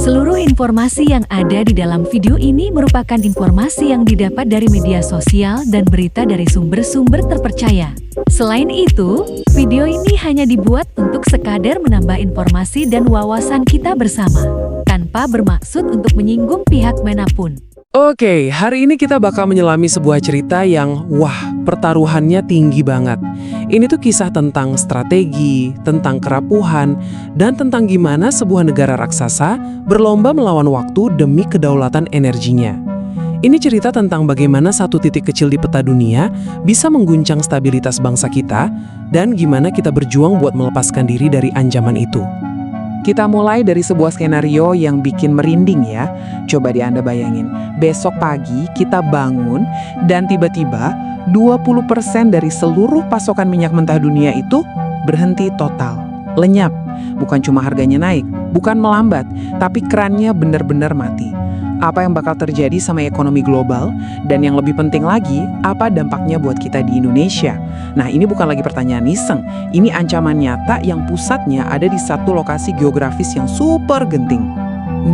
Seluruh informasi yang ada di dalam video ini merupakan informasi yang didapat dari media sosial dan berita dari sumber-sumber terpercaya. Selain itu, video ini hanya dibuat untuk sekadar menambah informasi dan wawasan kita bersama, tanpa bermaksud untuk menyinggung pihak manapun. Oke, hari ini kita bakal menyelami sebuah cerita yang, pertaruhannya tinggi banget. Ini tuh kisah tentang strategi, tentang kerapuhan, dan tentang gimana sebuah negara raksasa berlomba melawan waktu demi kedaulatan energinya. Ini cerita tentang bagaimana satu titik kecil di peta dunia bisa mengguncang stabilitas bangsa kita, dan gimana kita berjuang buat melepaskan diri dari ancaman itu. Kita mulai dari sebuah skenario yang bikin merinding ya. Coba Anda bayangin, besok pagi kita bangun dan tiba-tiba 20% dari seluruh pasokan minyak mentah dunia itu berhenti total. Lenyap. Bukan cuma harganya naik, bukan melambat, tapi kerannya benar-benar mati. Apa yang bakal terjadi sama ekonomi global? Dan yang lebih penting lagi, apa dampaknya buat kita di Indonesia? Nah, ini bukan lagi pertanyaan iseng. Ini ancaman nyata yang pusatnya ada di satu lokasi geografis yang super genting.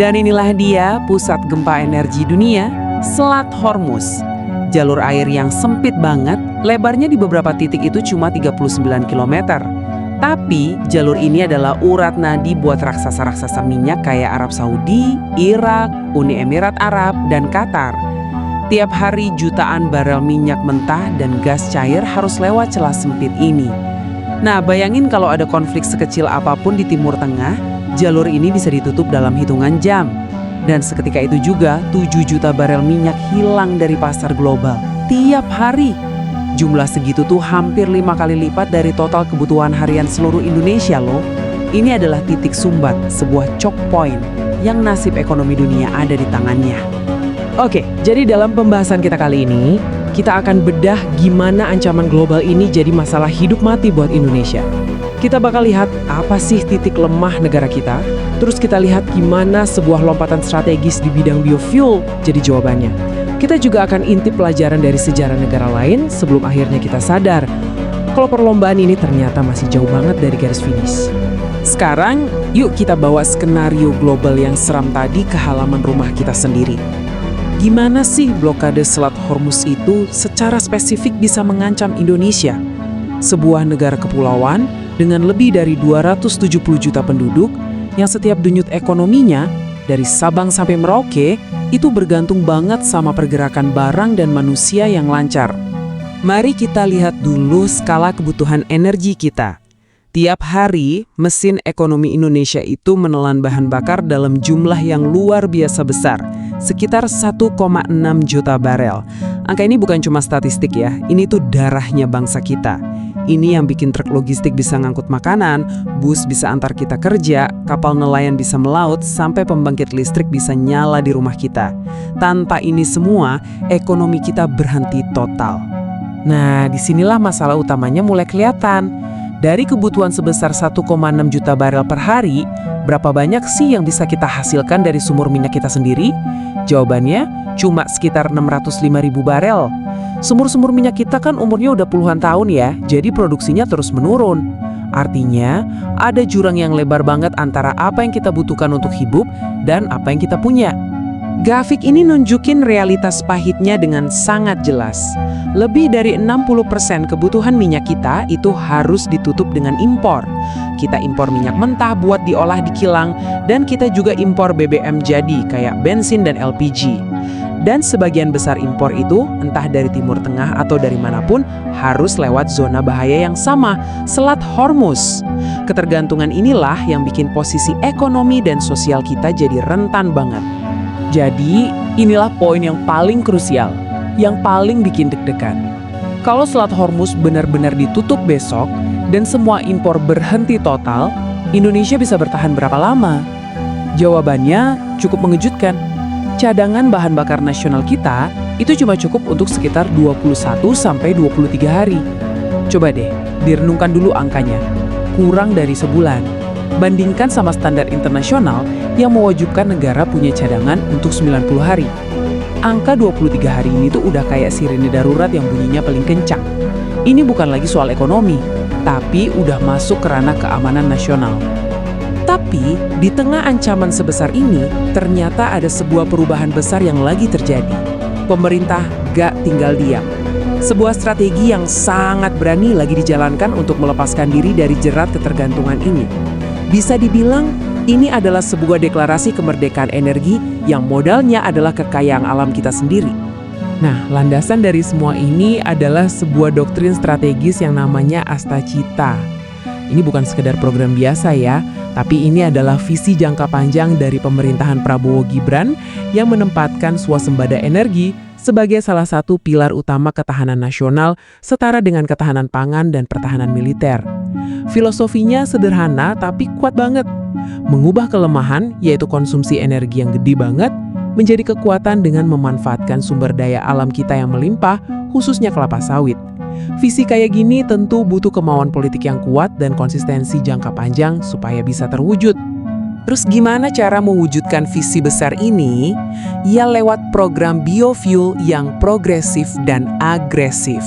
Dan inilah dia pusat gempa energi dunia, Selat Hormuz. Jalur air yang sempit banget, lebarnya di beberapa titik itu cuma 39 km. Tapi jalur ini adalah urat nadi buat raksasa-raksasa minyak kayak Arab Saudi, Irak, Uni Emirat Arab, dan Qatar. Tiap hari jutaan barel minyak mentah dan gas cair harus lewat celah sempit ini. Nah, bayangin kalau ada konflik sekecil apapun di Timur Tengah, jalur ini bisa ditutup dalam hitungan jam. Dan seketika itu juga 7 juta barel minyak hilang dari pasar global tiap hari. Jumlah segitu tuh hampir 5 kali lipat dari total kebutuhan harian seluruh Indonesia loh. Ini adalah titik sumbat, sebuah choke point yang nasib ekonomi dunia ada di tangannya. Oke, jadi dalam pembahasan kita kali ini, kita akan bedah gimana ancaman global ini jadi masalah hidup mati buat Indonesia. Kita bakal lihat apa sih titik lemah negara kita, terus kita lihat gimana sebuah lompatan strategis di bidang biofuel jadi jawabannya. Kita juga akan intip pelajaran dari sejarah negara lain sebelum akhirnya kita sadar kalau perlombaan ini ternyata masih jauh banget dari garis finish. Sekarang, yuk kita bawa skenario global yang seram tadi ke halaman rumah kita sendiri. Gimana sih blokade Selat Hormuz itu secara spesifik bisa mengancam Indonesia? Sebuah negara kepulauan dengan lebih dari 270 juta penduduk yang setiap denyut ekonominya, dari Sabang sampai Merauke, itu bergantung banget sama pergerakan barang dan manusia yang lancar. Mari kita lihat dulu skala kebutuhan energi kita. Tiap hari, mesin ekonomi Indonesia itu menelan bahan bakar dalam jumlah yang luar biasa besar, sekitar 1,6 juta barel. Angka ini bukan cuma statistik ya, ini tuh darahnya bangsa kita. Ini yang bikin truk logistik bisa ngangkut makanan, bus bisa antar kita kerja, kapal nelayan bisa melaut, sampai pembangkit listrik bisa nyala di rumah kita. Tanpa ini semua, ekonomi kita berhenti total. Nah, disinilah masalah utamanya mulai kelihatan. Dari kebutuhan sebesar 1,6 juta barel per hari, berapa banyak sih yang bisa kita hasilkan dari sumur minyak kita sendiri? Jawabannya, cuma sekitar 605.000 barel. Sumur-sumur minyak kita kan umurnya udah puluhan tahun ya, jadi produksinya terus menurun. Artinya, ada jurang yang lebar banget antara apa yang kita butuhkan untuk hidup dan apa yang kita punya. Grafik ini nunjukin realitas pahitnya dengan sangat jelas. Lebih dari 60% kebutuhan minyak kita itu harus ditutup dengan impor. Kita impor minyak mentah buat diolah di kilang, dan kita juga impor BBM jadi kayak bensin dan LPG. Dan sebagian besar impor itu, entah dari Timur Tengah atau dari manapun, harus lewat zona bahaya yang sama, Selat Hormuz. Ketergantungan inilah yang bikin posisi ekonomi dan sosial kita jadi rentan banget. Jadi, inilah poin yang paling krusial, yang paling bikin deg-degan. Kalau Selat Hormuz benar-benar ditutup besok, dan semua impor berhenti total, Indonesia bisa bertahan berapa lama? Jawabannya cukup mengejutkan. Cadangan bahan bakar nasional kita itu cuma cukup untuk sekitar 21-23 hari. Coba deh, direnungkan dulu angkanya. Kurang dari sebulan. Bandingkan sama standar internasional yang mewajibkan negara punya cadangan untuk 90 hari. Angka 23 hari ini tuh udah kayak sirene darurat yang bunyinya paling kencang. Ini bukan lagi soal ekonomi, tapi udah masuk ke ranah keamanan nasional. Tapi Tapi, di tengah ancaman sebesar ini, ternyata ada sebuah perubahan besar yang lagi terjadi. Pemerintah gak tinggal diam. Sebuah strategi yang sangat berani lagi dijalankan untuk melepaskan diri dari jerat ketergantungan ini. Bisa dibilang, ini adalah sebuah deklarasi kemerdekaan energi yang modalnya adalah kekayaan alam kita sendiri. Nah, landasan dari semua ini adalah sebuah doktrin strategis yang namanya Astacita. Ini bukan sekedar program biasa ya, tapi ini adalah visi jangka panjang dari pemerintahan Prabowo Gibran yang menempatkan swasembada energi sebagai salah satu pilar utama ketahanan nasional setara dengan ketahanan pangan dan pertahanan militer. Filosofinya sederhana tapi kuat banget. Mengubah kelemahan, yaitu konsumsi energi yang gede banget, menjadi kekuatan dengan memanfaatkan sumber daya alam kita yang melimpah, khususnya kelapa sawit. Visi kayak gini tentu butuh kemauan politik yang kuat dan konsistensi jangka panjang supaya bisa terwujud. Terus gimana cara mewujudkan visi besar ini? Ya lewat program biofuel yang progresif dan agresif.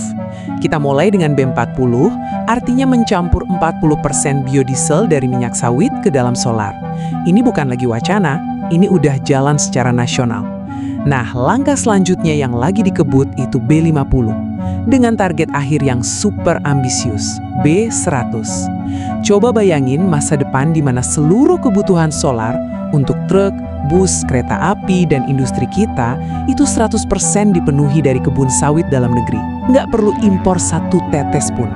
Kita mulai dengan B40, artinya mencampur 40% biodiesel dari minyak sawit ke dalam solar. Ini bukan lagi wacana, ini udah jalan secara nasional. Nah, langkah selanjutnya yang lagi dikebut itu B50, dengan target akhir yang super ambisius, B100. Coba bayangin masa depan di mana seluruh kebutuhan solar untuk truk, bus, kereta api, dan industri kita itu 100% dipenuhi dari kebun sawit dalam negeri. Nggak perlu impor satu tetes pun.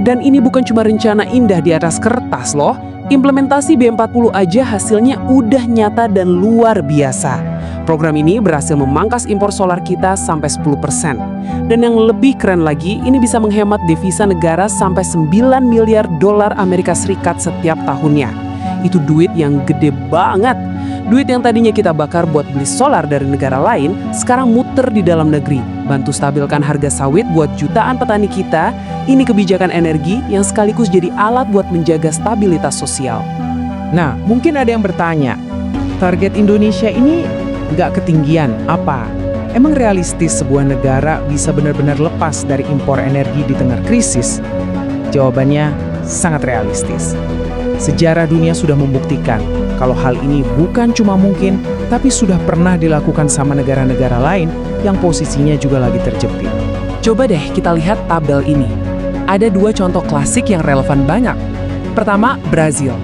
Dan ini bukan cuma rencana indah di atas kertas loh. Implementasi B40 aja hasilnya udah nyata dan luar biasa. Program ini berhasil memangkas impor solar kita sampai 10%. Dan yang lebih keren lagi, ini bisa menghemat devisa negara sampai 9 miliar dolar Amerika Serikat setiap tahunnya. Itu duit yang gede banget. Duit yang tadinya kita bakar buat beli solar dari negara lain, sekarang muter di dalam negeri. Bantu stabilkan harga sawit buat jutaan petani kita. Ini kebijakan energi yang sekaligus jadi alat buat menjaga stabilitas sosial. Nah, mungkin ada yang bertanya, target Indonesia ini nggak ketinggian, apa? Emang realistis sebuah negara bisa benar-benar lepas dari impor energi di tengah krisis? Jawabannya sangat realistis. Sejarah dunia sudah membuktikan kalau hal ini bukan cuma mungkin, tapi sudah pernah dilakukan sama negara-negara lain yang posisinya juga lagi terjepit. Coba deh kita lihat tabel ini. Ada dua contoh klasik yang relevan banget. Pertama, Brazil.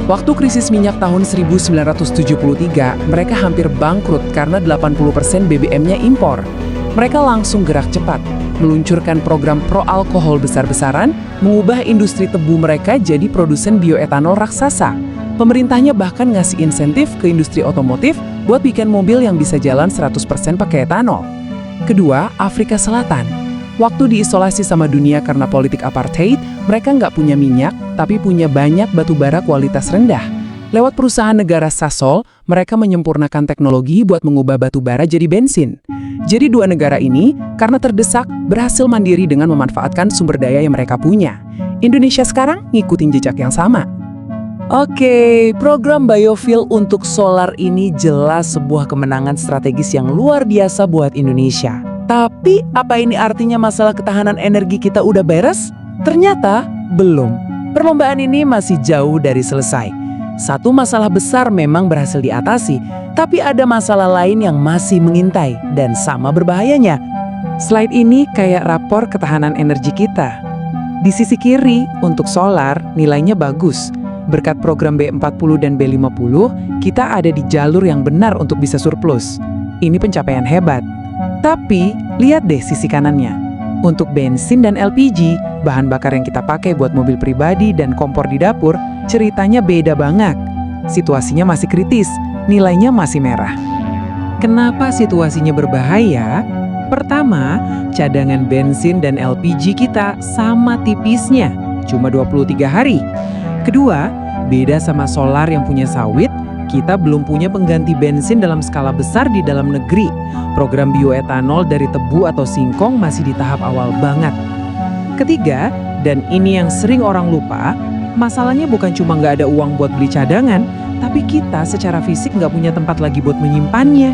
Waktu krisis minyak tahun 1973, mereka hampir bangkrut karena 80% BBM-nya impor. Mereka langsung gerak cepat, meluncurkan program pro-alkohol besar-besaran, mengubah industri tebu mereka jadi produsen bioetanol raksasa. Pemerintahnya bahkan ngasih insentif ke industri otomotif buat bikin mobil yang bisa jalan 100% pakai etanol. Kedua, Afrika Selatan. Waktu diisolasi sama dunia karena politik apartheid, mereka nggak punya minyak, tapi punya banyak batu bara kualitas rendah. Lewat perusahaan negara Sasol, mereka menyempurnakan teknologi buat mengubah batu bara jadi bensin. Jadi dua negara ini, karena terdesak, berhasil mandiri dengan memanfaatkan sumber daya yang mereka punya. Indonesia sekarang ngikutin jejak yang sama. Oke, program biofuel untuk solar ini jelas sebuah kemenangan strategis yang luar biasa buat Indonesia. Tapi, apa ini artinya masalah ketahanan energi kita udah beres? Ternyata, belum. Perlombaan ini masih jauh dari selesai. Satu masalah besar memang berhasil diatasi, tapi ada masalah lain yang masih mengintai dan sama berbahayanya. Slide ini kayak rapor ketahanan energi kita. Di sisi kiri, untuk solar, nilainya bagus. Berkat program B40 dan B50, kita ada di jalur yang benar untuk bisa surplus. Ini pencapaian hebat. Tapi, lihat deh sisi kanannya. Untuk bensin dan LPG, bahan bakar yang kita pakai buat mobil pribadi dan kompor di dapur, ceritanya beda banget. Situasinya masih kritis, nilainya masih merah. Kenapa situasinya berbahaya? Pertama, cadangan bensin dan LPG kita sama tipisnya, cuma 23 hari. Kedua, beda sama solar yang punya sawit, kita belum punya pengganti bensin dalam skala besar di dalam negeri. Program bioetanol dari tebu atau singkong masih di tahap awal banget. Ketiga, dan ini yang sering orang lupa, masalahnya bukan cuma nggak ada uang buat beli cadangan, tapi kita secara fisik nggak punya tempat lagi buat menyimpannya.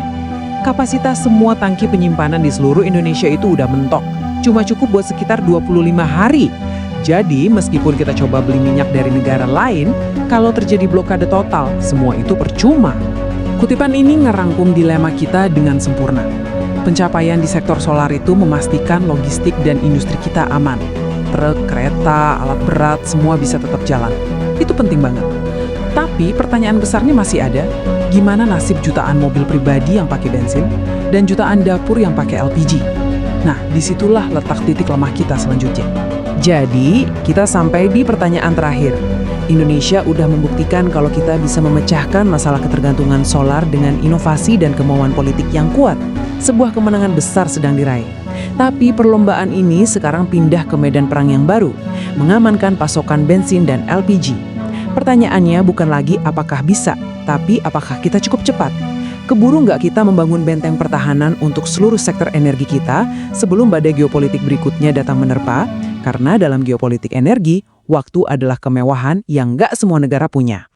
Kapasitas semua tangki penyimpanan di seluruh Indonesia itu udah mentok. Cuma cukup buat sekitar 25 hari. Jadi, meskipun kita coba beli minyak dari negara lain, kalau terjadi blokade total, semua itu percuma. Kutipan ini ngerangkum dilema kita dengan sempurna. Pencapaian di sektor solar itu memastikan logistik dan industri kita aman. Truk, kereta, alat berat, semua bisa tetap jalan. Itu penting banget. Tapi pertanyaan besarnya masih ada, gimana nasib jutaan mobil pribadi yang pakai bensin dan jutaan dapur yang pakai LPG? Nah, disitulah letak titik lemah kita selanjutnya. Jadi, kita sampai di pertanyaan terakhir. Indonesia udah membuktikan kalau kita bisa memecahkan masalah ketergantungan solar dengan inovasi dan kemauan politik yang kuat. Sebuah kemenangan besar sedang diraih. Tapi perlombaan ini sekarang pindah ke medan perang yang baru, mengamankan pasokan bensin dan LPG. Pertanyaannya bukan lagi apakah bisa, tapi apakah kita cukup cepat? Keburu nggak kita membangun benteng pertahanan untuk seluruh sektor energi kita sebelum badai geopolitik berikutnya datang menerpa? Karena dalam geopolitik energi, waktu adalah kemewahan yang nggak semua negara punya.